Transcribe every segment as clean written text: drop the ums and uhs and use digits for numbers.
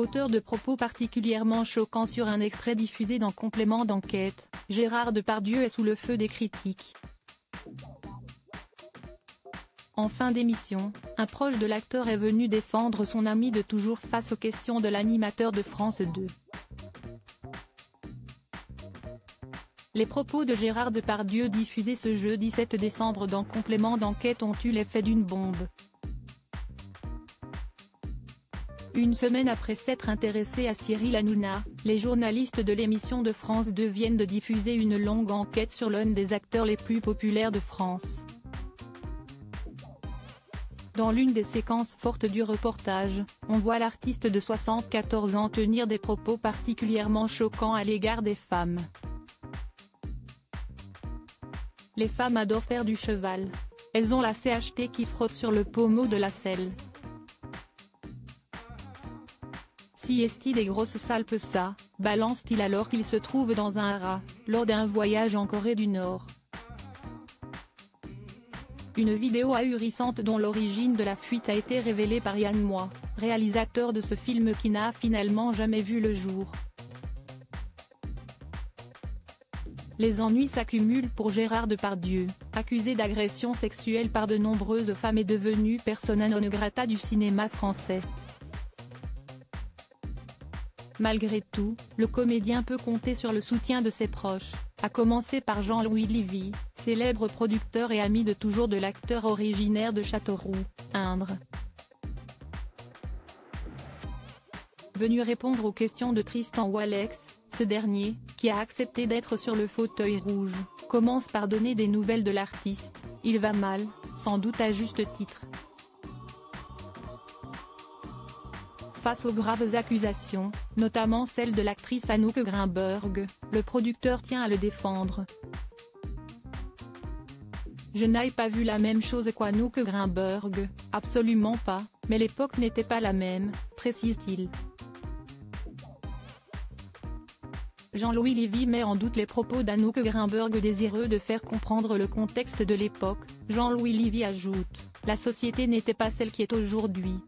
Auteur de propos particulièrement choquants sur un extrait diffusé dans Complément d'enquête, Gérard Depardieu est sous le feu des critiques. En fin d'émission, un proche de l'acteur est venu défendre son ami de toujours face aux questions de l'animateur de France 2. Les propos de Gérard Depardieu diffusés ce jeudi 7 décembre dans Complément d'enquête ont eu l'effet d'une bombe. Une semaine après s'être intéressé à Cyril Hanouna, les journalistes de l'émission de France 2 viennent de diffuser une longue enquête sur l'un des acteurs les plus populaires de France. Dans l'une des séquences fortes du reportage, on voit l'artiste de 74 ans tenir des propos particulièrement choquants à l'égard des femmes. Les femmes adorent faire du cheval. Elles ont la CHT qui frotte sur le pommeau de la selle. Si est-il des grosses salpes ça, balance-t-il alors qu'il se trouve dans un haras, lors d'un voyage en Corée du Nord. Une vidéo ahurissante dont l'origine de la fuite a été révélée par Yann Moix, réalisateur de ce film qui n'a finalement jamais vu le jour. Les ennuis s'accumulent pour Gérard Depardieu, accusé d'agression sexuelle par de nombreuses femmes et devenu persona non grata du cinéma français. Malgré tout, le comédien peut compter sur le soutien de ses proches, à commencer par Jean-Louis Lévy, célèbre producteur et ami de toujours de l'acteur originaire de Châteauroux, Indre. Venu répondre aux questions de Tristan Walex, ce dernier, qui a accepté d'être sur le fauteuil rouge, commence par donner des nouvelles de l'artiste. Il va mal, sans doute à juste titre. Face aux graves accusations, notamment celle de l'actrice Anouk Grimberg, le producteur tient à le défendre. Je n'ai pas vu la même chose qu'Anouk Grimberg, absolument pas, mais l'époque n'était pas la même, précise-t-il. Jean-Louis Lévy met en doute les propos d'Anouk Grimberg désireux de faire comprendre le contexte de l'époque. Jean-Louis Lévy ajoute, la société n'était pas celle qui est aujourd'hui.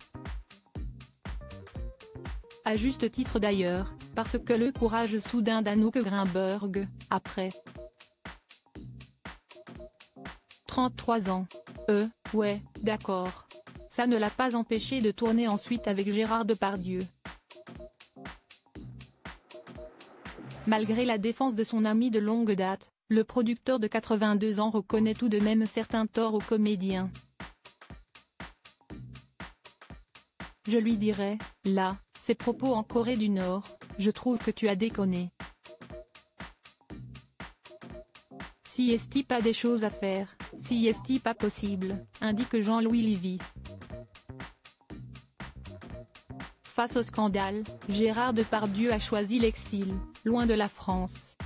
À juste titre d'ailleurs, parce que le courage soudain d'Anouk Grimberg, après 33 ans. Ouais, d'accord. Ça ne l'a pas empêché de tourner ensuite avec Gérard Depardieu. Malgré la défense de son ami de longue date, le producteur de 82 ans reconnaît tout de même certains torts au comédien. Je lui dirais, là, ces propos en Corée du Nord, je trouve que tu as déconné. Si est-il pas des choses à faire, si est-il pas possible, indique Jean-Louis Lévy. Face au scandale, Gérard Depardieu a choisi l'exil, loin de la France.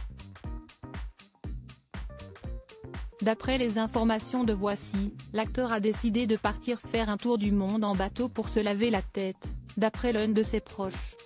D'après les informations de Voici, l'acteur a décidé de partir faire un tour du monde en bateau pour se laver la tête, d'après l'un de ses proches.